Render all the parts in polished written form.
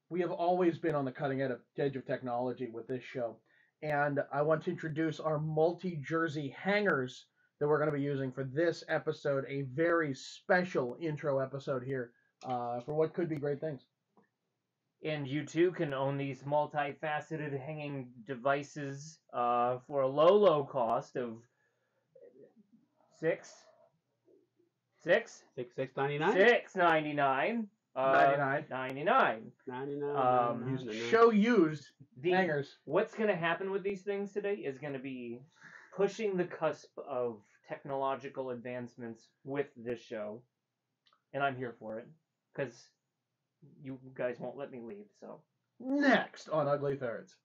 We have always been on the cutting edge of technology with this show. And I want to introduce our multi-jersey hangers that we're going to be using for this episode, a very special intro episode here for what could be great things. And you too can own these multifaceted hanging devices for a low cost of six $6.99. $6.99. 99. 99. 99. Use show used hangers. What's going to happen with these things today is going to be pushing the cusp of technological advancements with this show, and I'm here for it because you guys won't let me leave. So next on Ugly Thirds.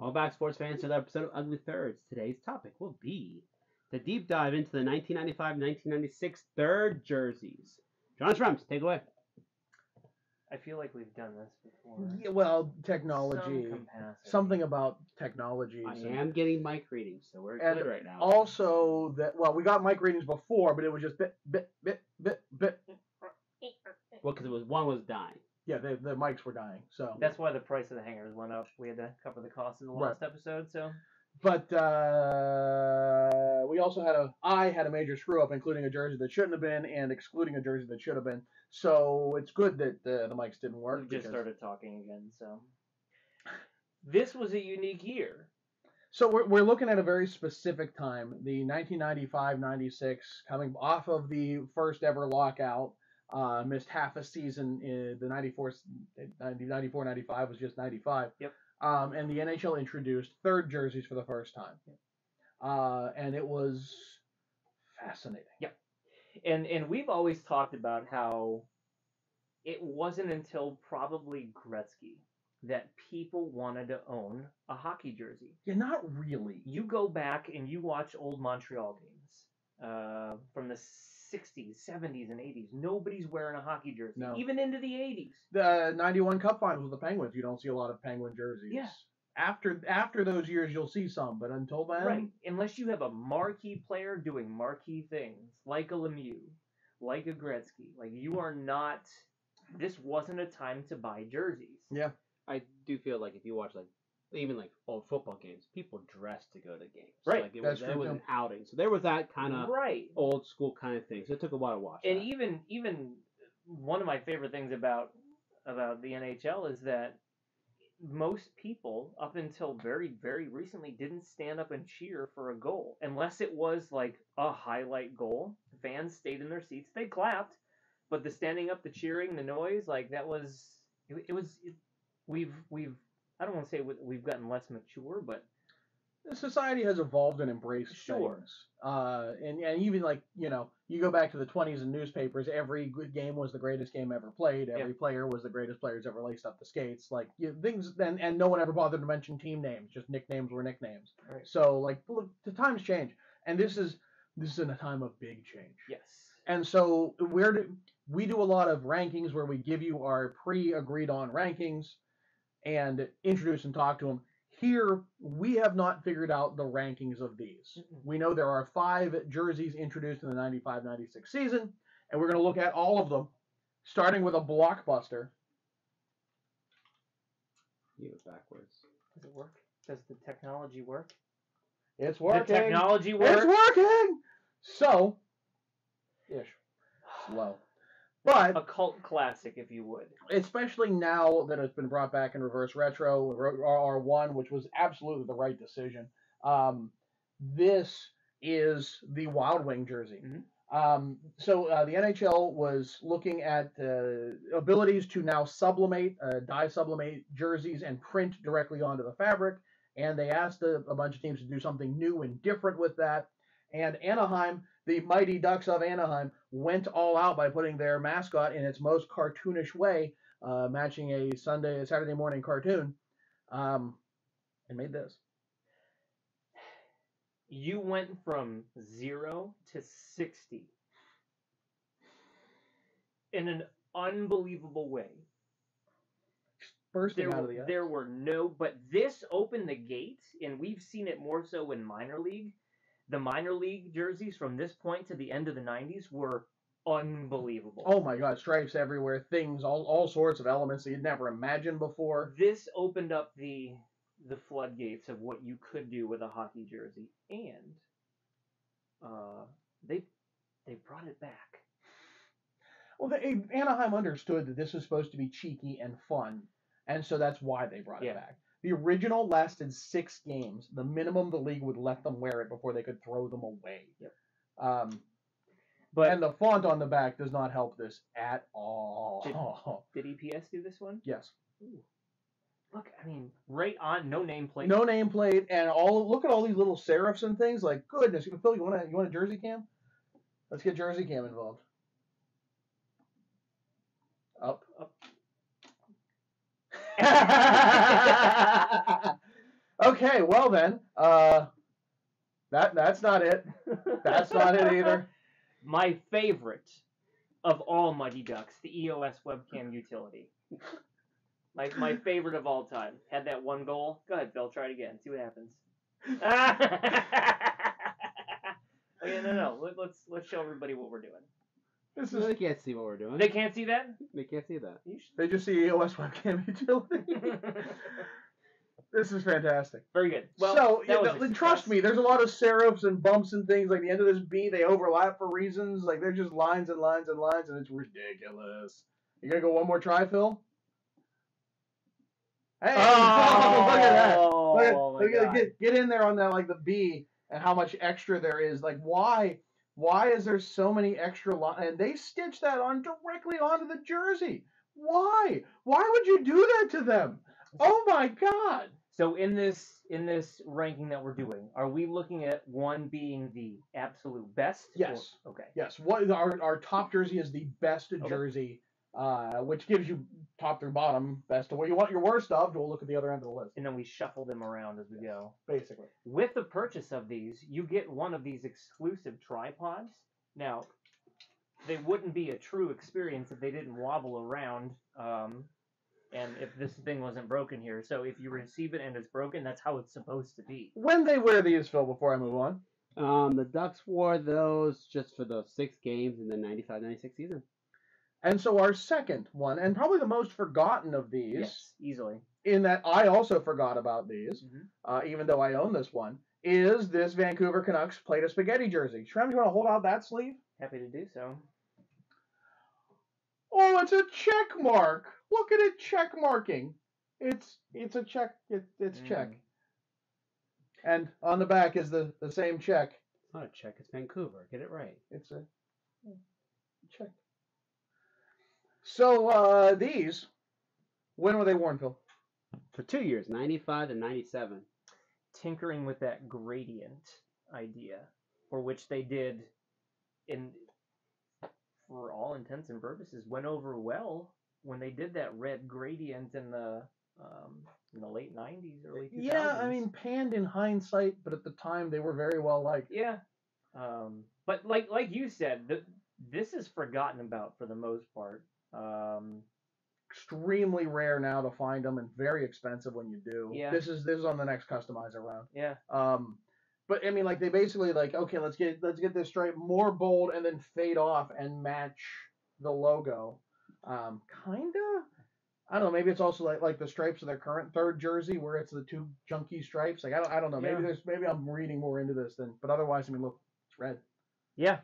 All back sports fans to the episode of Ugly Thirds. Today's topic will be the deep dive into the 1995-1996 third jerseys. John Schrumps, take it away. I feel like we've done this before. Yeah, well, technology. Something about technology. I am getting mic readings, so we're good right now. Also, we got mic readings before, but it was just bit. Well, because one was dying. Yeah, the mics were dying, so that's why the price of the hangers went up. We had to cover the cost in the last episode, so. But we also had a major screw up, including a jersey that shouldn't have been and excluding a jersey that should have been. So it's good that the mics didn't work. We just started talking again, so. This was a unique year. So we're looking at a very specific time, the 1995-96, coming off of the first ever lockout. Missed half a season. The 94-95 was just 95. Yep. And the NHL introduced third jerseys for the first time. Yep. And it was fascinating. Yep. And we've always talked about how it wasn't until probably Gretzky that people wanted to own a hockey jersey. Yeah, not really. You go back and you watch old Montreal games from the 60s, 70s, and 80s. Nobody's wearing a hockey jersey. No. Even into the 80s. The 91 Cup Finals with the Penguins, you don't see a lot of Penguin jerseys. Yeah. After those years, you'll see some, but until then... Right. Unless you have a marquee player doing marquee things, like a Lemieux, like a Gretzky. Like, you are not... This wasn't a time to buy jerseys. Yeah. I do feel like if you watch, even old football games, people dress to go to games. Right. It was an outing. So there was that kind of old school kind of thing. So it took a while to watch. And even one of my favorite things about the NHL is that most people, up until very, very recently, didn't stand up and cheer for a goal. Unless it was like a highlight goal. Fans stayed in their seats. They clapped. But the standing up, the cheering, the noise, that was... We've I don't want to say we've gotten less mature, but society has evolved and embraced things. And even you go back to the 20s in newspapers, every game was the greatest game ever played. Every player was the greatest players ever laced up the skates. Things then, and no one ever bothered to mention team names. Just nicknames were nicknames. Right. So look, the times change, and this is in a time of big change. Yes. And so we do a lot of rankings where we give you our pre-agreed on rankings and introduce and talk to them. Here, we have not figured out the rankings of these. We know there are 5 jerseys introduced in the 95-96 season, and we're going to look at all of them, starting with a blockbuster. You go backwards. Does it work? Does the technology work? It's working. The technology works. It's working! So, slow. But a cult classic, if you would. Especially now that it's been brought back in reverse retro, R1, which was absolutely the right decision. This is the Wild Wing jersey. Mm-hmm. So the NHL was looking at abilities to now dye sublimate jerseys and print directly onto the fabric. And they asked a bunch of teams to do something new and different with that. And Anaheim, the Mighty Ducks of Anaheim, went all out by putting their mascot in its most cartoonish way, matching a Saturday morning cartoon, and made this. You went from 0 to 60 in an unbelievable way. bursting out of the ice. There were no, but this opened the gate, and we've seen it more so in minor league. The minor league jerseys from this point to the end of the 90s were unbelievable. Oh my God, stripes everywhere, things, all sorts of elements that you'd never imagined before. This opened up the floodgates of what you could do with a hockey jersey, and they brought it back. Well, Anaheim understood that this was supposed to be cheeky and fun, and so that's why they brought it back. The original lasted 6 games. The minimum the league would let them wear it before they could throw them away. Yep. And the font on the back does not help this at all. Did EPS do this one? Yes. Ooh. Look, I mean, right on, no nameplate. No nameplate, and look at all these little serifs and things. Like, goodness, Phil, you want a jersey cam? Let's get jersey cam involved. Up. Okay, well then, that's not it. That's not it either. My favorite of all Mighty Ducks, the EOS webcam utility. My favorite of all time. Had that one goal. Go ahead, Phil. Try it again. See what happens. Oh yeah, no. Let's show everybody what we're doing. They can't see what we're doing. They can't see that? They can't see that. They just see EOS webcam utility. This is fantastic. Very good. Well, trust me, there's a lot of serifs and bumps and things. Like the end of this B, they overlap for reasons. Like they're just lines and lines and lines, and it's ridiculous. You gonna go one more try, Phil? Hey, look at that! Look at get in there on that, like the B, and how much extra there is. Like why is there so many extra lines? And they stitch that on directly onto the jersey. Why? Why would you do that to them? Oh my God! So in this ranking that we're doing, are we looking at one being the absolute best? Yes. Okay. Yes. What our top jersey is the best jersey, which gives you top through bottom best. What you want your worst of, we'll look at the other end of the list. And then we shuffle them around as we go. Basically. With the purchase of these, you get one of these exclusive tripods. Now, they wouldn't be a true experience if they didn't wobble around. And if this thing wasn't broken here. So if you receive it and it's broken, that's how it's supposed to be. When they wear these, Phil, before I move on? The Ducks wore those just for those 6 games in the 95-96 season. And so our second one, and probably the most forgotten of these. Yes, easily. In that I also forgot about these, even though I own this one, is this Vancouver Canucks Plate of Spaghetti jersey. Shrem, you want to hold out that sleeve? Happy to do so. Oh, it's a check mark. Look at it check marking. It's a check. It's check. And on the back is the same check. It's not a check. It's Vancouver. Get it right. It's a check. So these, when were they worn, Phil? For 2 years, 95 and 97. Tinkering with that gradient idea, for which they did, for all intents and purposes, went over well when they did that red gradient in the late 90s, early 2000s. Yeah, I mean, panned in hindsight, but at the time they were very well liked. Yeah. But like you said, this is forgotten about for the most part. Extremely rare now to find them, and very expensive when you do. Yeah. This is on the next customizer round. Yeah. But I mean, like they basically like, okay, let's get this stripe more bold and then fade off and match the logo. Kinda. I don't know. Maybe it's also like the stripes of their current third jersey, where it's the 2 junky stripes. Like I don't know. Yeah. Maybe I'm reading more into this but otherwise, I mean, look, it's red. Yeah.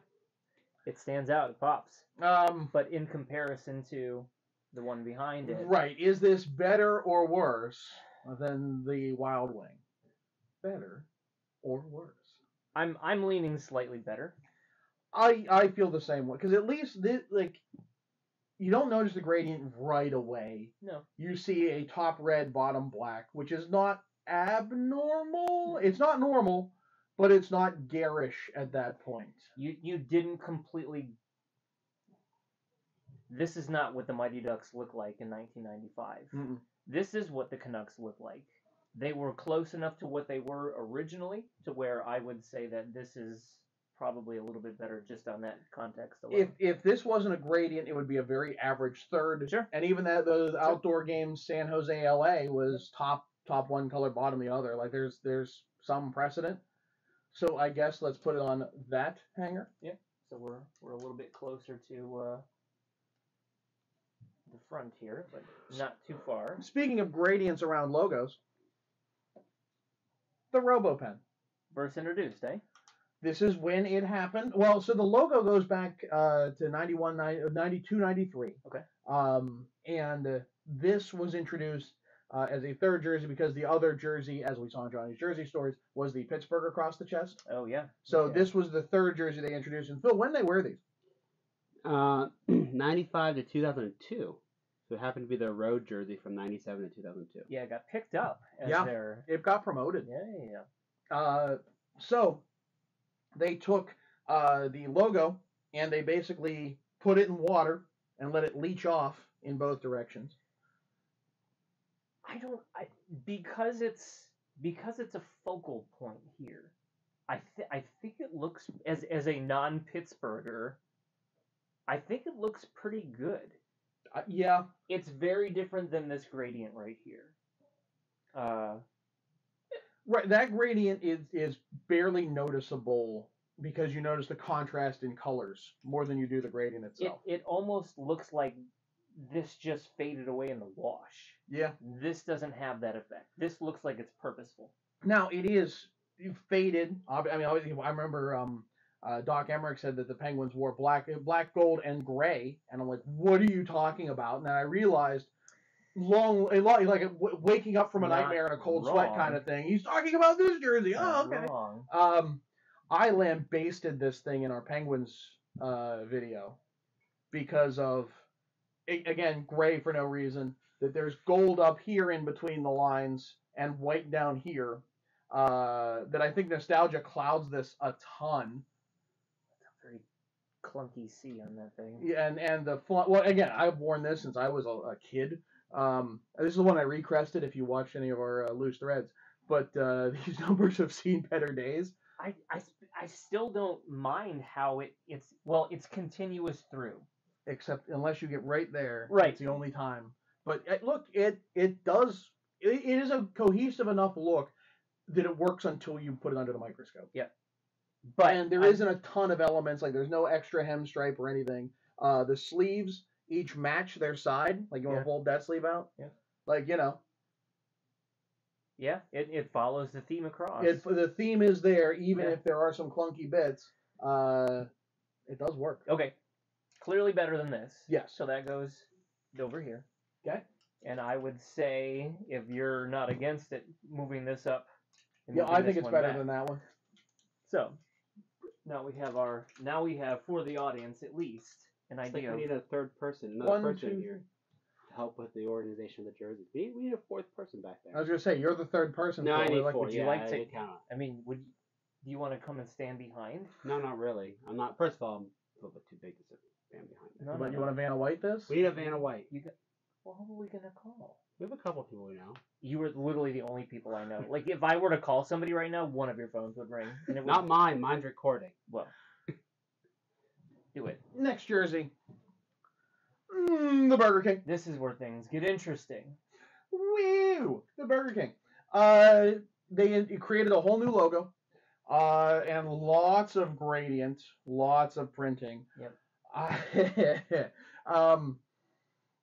It stands out. It pops. But in comparison to the one behind it, right? Is this better or worse than the Wild Wing? Better or worse? I'm leaning slightly better. I feel the same way, because at least this, like, you don't notice the gradient right away. No. You see a top red, bottom black, which is not abnormal. It's not normal, but it's not garish at that point. You didn't completely. This is not what the Mighty Ducks look like in 1995. Mm-mm. This is what the Canucks look like. They were close enough to what they were originally to where I would say that this is probably a little bit better just on that context alone. If this wasn't a gradient, it would be a very average third. Sure. And even that those outdoor games, San Jose, LA, was top one color, bottom the other. Like there's some precedent. So I guess let's put it on that hanger. So we're a little bit closer to the front here, but not too far. Speaking of gradients around logos, the RoboPen. First introduced, eh? This is when it happened. Well, so the logo goes back to 91, 92, 93. Okay. And this was introduced as a third jersey because the other jersey, as we saw in Johnny's Jersey Stories, was the Pittsburgh across the chest. Oh, yeah. So this was the third jersey they introduced. And Phil, when did they wear these? 95 to 2002. So it happened to be their road jersey from 97 to 2002. Yeah, it got picked up as Yeah. their... It got promoted. Yeah. So they took the logo and they basically put it in water and let it leach off in both directions. Because it's a focal point here. I think it looks as a non-Pittsburgher. I think it looks pretty good. Yeah. It's very different than this gradient right here. Right, that gradient is barely noticeable because you notice the contrast in colors more than you do the gradient itself. It almost looks like this just faded away in the wash. Yeah. This doesn't have that effect. This looks like it's purposeful. Now, it is faded. I mean, obviously, I remember Doc Emmerich said that the Penguins wore black, gold, and gray. And I'm like, what are you talking about? And then I realized, waking up from a nightmare in a cold sweat kind of thing. He's talking about this jersey. Not okay. Wrong. I lambasted this thing in our Penguins video because of, again, gray for no reason. That there's gold up here in between the lines and white down here. That I think nostalgia clouds this a ton. That's a very clunky C on that thing. Yeah, and well, again, I've worn this since I was a kid. This is the one I recrested if you watch any of our loose threads. But these numbers have seen better days. I still don't mind how it's continuous through. Except unless you get right there. Right. It's the only time. But look, it is a cohesive enough look that it works until you put it under the microscope. Yeah. And there isn't a ton of elements, like there's no extra hem stripe or anything. The sleeves each match their side. Like you want to fold that sleeve out? Yeah. Like, you know. Yeah, it follows the theme across. The theme is there, even if there are some clunky bits. It does work. Okay. Clearly better than this. Yes. So that goes over here. Okay. And I would say, if you're not against it, moving this up. Yeah, I think it's better than that one. So, now we have for the audience at least an idea. Like we need a third person, another person here to help with the organization of the jerseys. We need a fourth person back there. I was gonna say you're the third person. No, I need four. Would you like to count on? I mean, do you want to come and stand behind? No, not really. I'm not. First of all, I'm a little bit too big to stand behind. No, But you want to Vanna White this? We need a Vanna White. Well, who are we gonna call? We have a couple people we know. You were literally the only people I know. Like, if I were to call somebody right now, one of your phones would ring. And it Not mine. Mine's recording. Well, do it. Next jersey. The Burger King. This is where things get interesting. Woo! The Burger King. They created a whole new logo, and lots of gradient, lots of printing. Yep.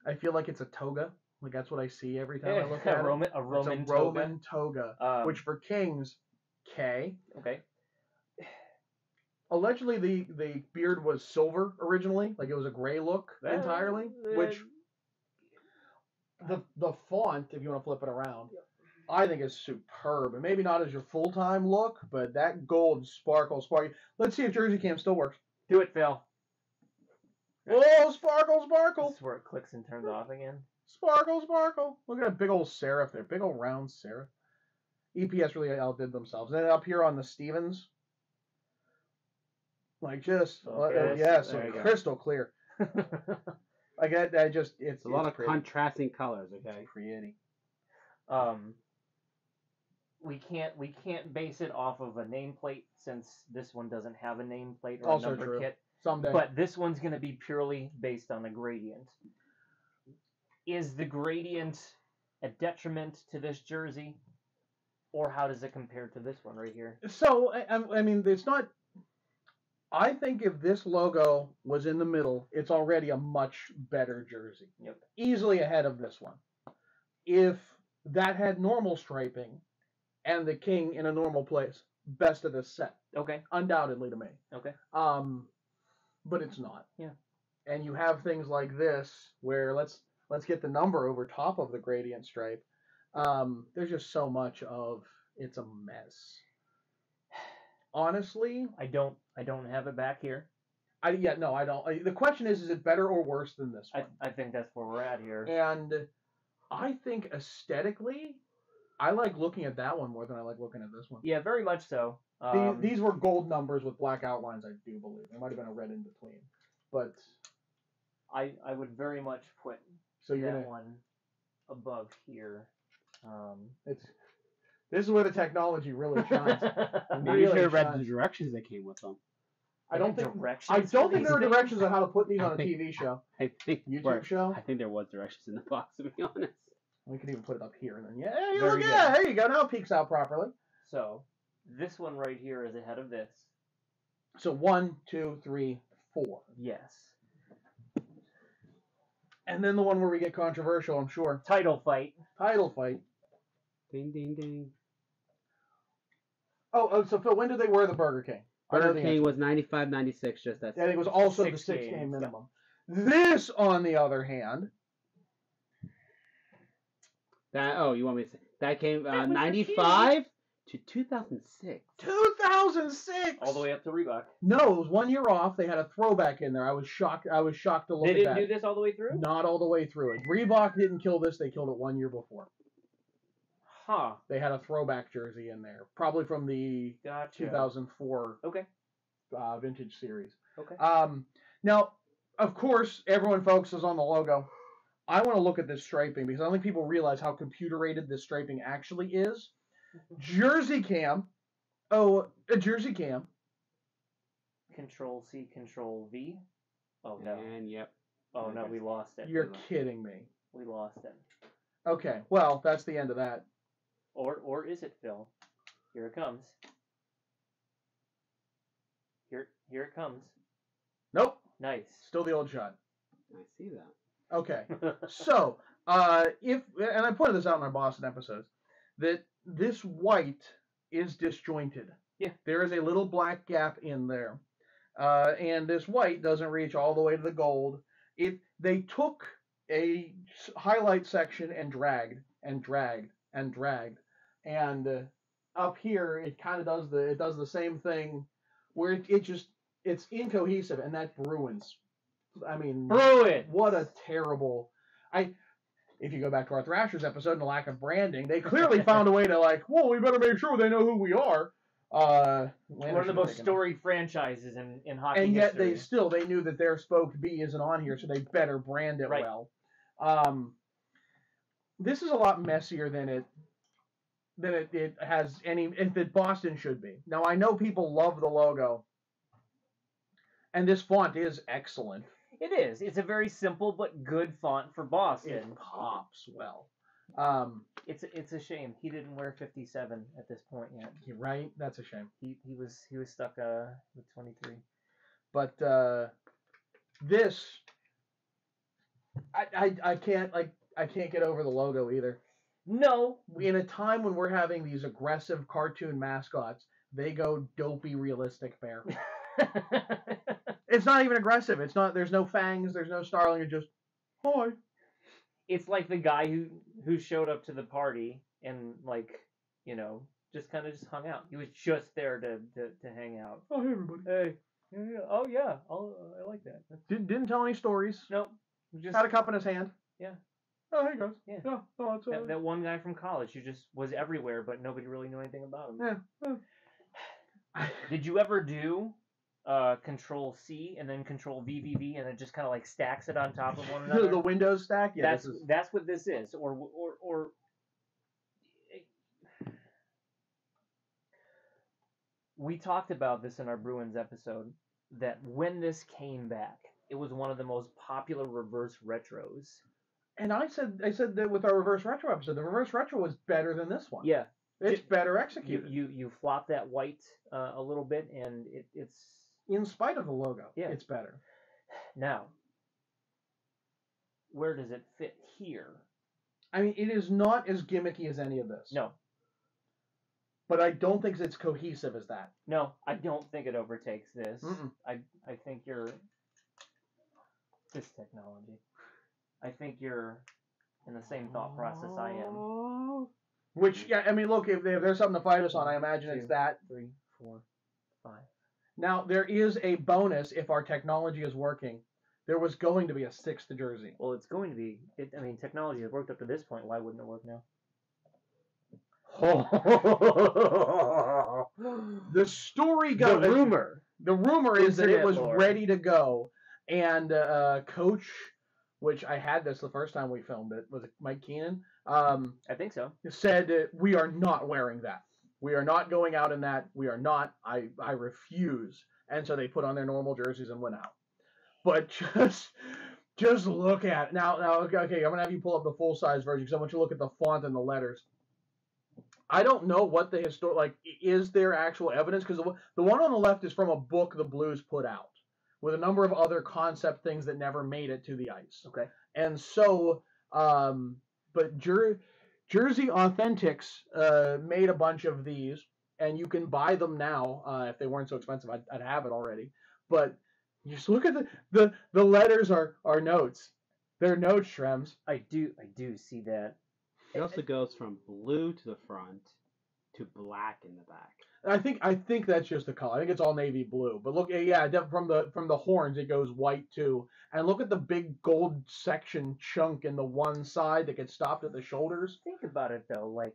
I feel like it's a toga. Like that's what I see every time I look at it. Roman It's a toga. Roman toga, which for kings, K. Okay. Allegedly, the beard was silver originally, like it was a gray look entirely. Which the font, if you want to flip it around, I think is superb. And maybe not as your full time look, but that gold sparkle. Let's see if Jersey Cam still works. Do it, Phil. Oh, sparkle! This is where it clicks and turns off again. Sparkle! Look at that big old serif there. Big old round serif. EPS really outdid themselves. And then up here on the Stevens, like just, crystal clear. It's a lot of pretty. contrasting colors, okay? It's pretty. we can't base it off of a nameplate since this one doesn't have a nameplate or Also a number true. kit. Someday. But this one's going to be purely based on a gradient. Is the gradient a detriment to this jersey, or how does it compare to this one right here? So, I mean, it's not... I think if this logo was in the middle, it's already a much better jersey. Yep. Easily ahead of this one. If that had normal striping and the king in a normal place, best of this set. Okay. Undoubtedly to me. Okay. But it's not. Yeah. And you have things like this where let's get the number over top of the gradient stripe. There's just so much of it's a mess. Honestly, I don't have it back here. I don't. The question is it better or worse than this one? I think that's where we're at here. And I think aesthetically, I like looking at that one more than I like looking at this one. Yeah, very much so. These were gold numbers with black outlines, I do believe. There might have been a red in between. But I would very much put that one above here. This is where the technology really shines. Maybe you should have read the directions that came with them. I don't think directions there were directions on how to put these on a TV show. I think YouTube show. I think there was directions in the box, to be honest. We could even put it up here and then Very there you go. Now it peeks out properly. So this one right here is ahead of this. So 1, 2, 3, 4. Yes. And then the one where we get controversial, I'm sure. Title fight. Ding, ding, ding. Oh, so Phil, when did they wear the Burger King? Burger King was 95, 96, just that. And it was also the 6 game minimum. This, on the other hand... You want me to say? That came 95 to 2006. 2006! All the way up to Reebok. No, it was 1 year off. They had a throwback in there. I was shocked to look at that. They didn't do this all the way through? Not all the way through it. Reebok didn't kill this. They killed it 1 year before. Huh. They had a throwback jersey in there. Probably from the 2004 vintage series. Okay. Now, of course, everyone focuses on the logo. I want to look at this striping because I don't think people realize how computer-rated this striping actually is. Jersey cam. Oh, a jersey cam. Control C, Control V. Oh, no. And yep. Oh, no, we lost it. You're kidding me. We lost it. Okay, well, that's the end of that. Or is it, Phil? Here it comes. Here it comes. Nope. Nice. Still the old shot. I see that. Okay. So, and I pointed this out in our Boston episodes, that this white is disjointed. Yeah. There is a little black gap in there. And this white doesn't reach all the way to the gold. They took a highlight section and dragged. And up here, it kind of does the same thing where it's incohesive, and that Bruins. I mean, Bruins. What a terrible. If you go back to our Thrashers episode and the lack of branding, they clearly found a way to we better make sure they know who we are. One of the most storied franchises in hockey and yet history. they knew that their spoke B isn't on here, so they better brand it well. This is a lot messier than it has that Boston should be. Now I know people love the logo, and this font is excellent. It is. It's a very simple but good font for Boston. It pops well. It's a shame he didn't wear 57 at this point yet. You're right. That's a shame. He was stuck with 23. But this, I can't get over the logo either. No. In a time when we're having these aggressive cartoon mascots, they go dopey realistic bear. It's not even aggressive. It's not. There's no fangs. There's no snarling. It's just hi. It's like the guy who showed up to the party and just kind of hung out. He was just there to hang out. Oh, hey everybody. Hey. Yeah. Oh yeah. I like that. Didn't tell any stories. Nope. Just had a cup in his hand. Yeah. Oh, hey guys. Yeah. Oh, it's that one guy from college who just was everywhere, but nobody really knew anything about him. Yeah. Did you ever do Control C and then Control VVV and it just kind of stacks it on top of one another? The Windows stack. Yeah. That's what this is. Or We talked about this in our Bruins episode, that when this came back, it was one of the most popular reverse retros. And I said that with our reverse retro episode, the reverse retro was better than this one. Yeah, It's better executed. you flop that white a little bit, and it's in spite of the logo. Yeah. It's better. Now, where does it fit here? I mean, it is not as gimmicky as any of this. No. But I don't think it's cohesive as that. No, I don't think it overtakes this. Mm-mm. I think you're this technology. I think you're in the same thought process I am. Which, yeah, I mean, look, if there's something to fight us on, I imagine it's that. 3, 4, 5. Now, there is a bonus if our technology is working. There was going to be a 6th jersey. Well, it's going to be. I mean, technology has worked up to this point. Why wouldn't it work now? The story goes. The rumor. The rumor is that it Internet was lore. ready to go, and Coach, which I had this the first time we filmed it, was it Mike Keenan? I think so. Said we are not wearing that. We are not going out in that. We are not. I refuse. And so they put on their normal jerseys and went out. But just look at it. Now okay, I'm going to have you pull up the full-size version because I want you to look at the font and the letters. I don't know what the is there actual evidence? Because the one on the left is from a book the Blues put out with a number of other concept things that never made it to the ice. Okay. And so, but Jersey Authentics made a bunch of these, and you can buy them now. If they weren't so expensive, I'd have it already. But just look at the letters are notes. They're notes, Shrems. I do see that. It also goes from blue to the front to black in the back. I think that's just the color. I think it's all navy blue. But look, yeah, from the horns it goes white too. And look at the big gold section chunk in the one side that gets stopped at the shoulders. Think about it though, like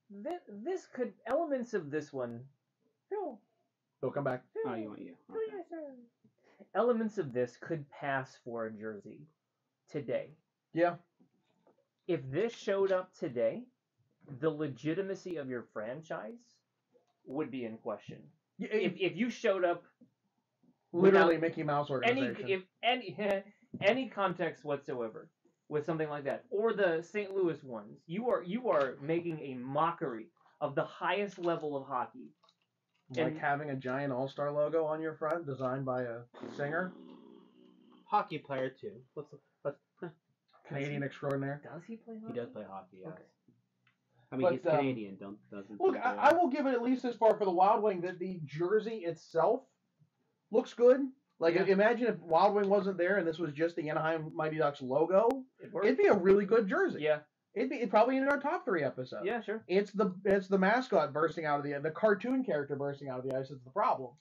this could elements of this one. Phil, They'll come back. Oh, you want you? Okay. Elements of this could pass for a jersey today. Yeah. If this showed up today, the legitimacy of your franchise would be in question. Yeah, If you showed up literally without Mickey Mouse organization. any context whatsoever with something like that, or the St. Louis ones, you are making a mockery of the highest level of hockey. Like having a giant all-star logo on your front designed by a singer. Hockey player too. Let's Canadian extraordinaire. Does he play hockey? He does play hockey. Yes. Okay. I mean, But, he's Canadian. Doesn't. Look, I will give it at least as far for the Wild Wing that the jersey itself looks good. Like, Yeah. imagine if Wild Wing wasn't there and this was just the Anaheim Mighty Ducks logo. It It'd be a really good jersey. Yeah. It'd probably in our top 3 episodes. Yeah, sure. It's the mascot bursting out of the cartoon character bursting out of the ice is the problem.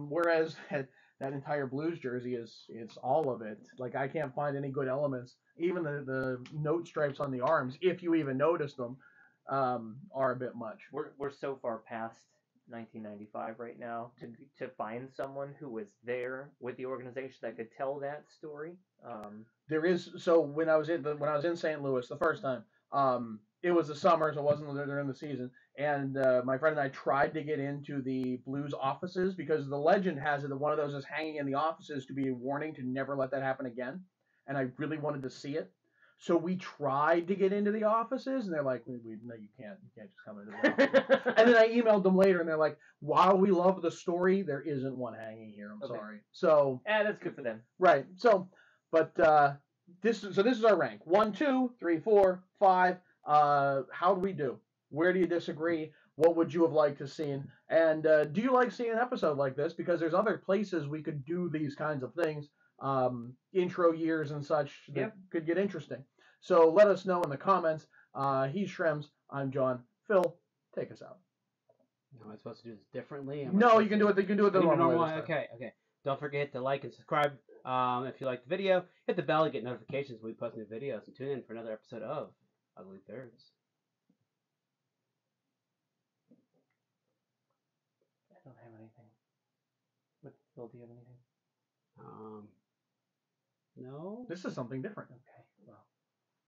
Whereas that entire Blues jersey it's all of it. Like, I can't find any good elements. Even the note stripes on the arms, if you even notice them, are a bit much. We're so far past 1995 right now to find someone who was there with the organization that could tell that story. There is when I was in St. Louis the first time, it was the summer, so it wasn't during the season, and my friend and I tried to get into the Blues offices because the legend has it that one of those is hanging in the offices to be a warning to never let that happen again, and I really wanted to see it. So we tried to get into the offices, and they're like, no, you can't just come into the office. And then I emailed them later, and they're like, while we love the story, there isn't one hanging here. I'm Okay. sorry. So That's good for them. right. So, but this is our rank: 1, 2, 3, 4, 5. How do we do? Where do you disagree? What would you have liked to seen? And do you like seeing an episode like this? Because there's other places we could do these kinds of things. Intro years and such that could get interesting. So let us know in the comments. He's Shrems. I'm John. Phil, take us out. Am I supposed to do this differently? No, you can do it. You can do it the Even normal way. normal this way? time. Okay. Don't forget to like and subscribe. If you like the video, hit the bell to get notifications when we post new videos, and tune in for another episode of Ugly Thirds. I don't have anything. But Phil, do you have anything? No. This is something different. Okay, well.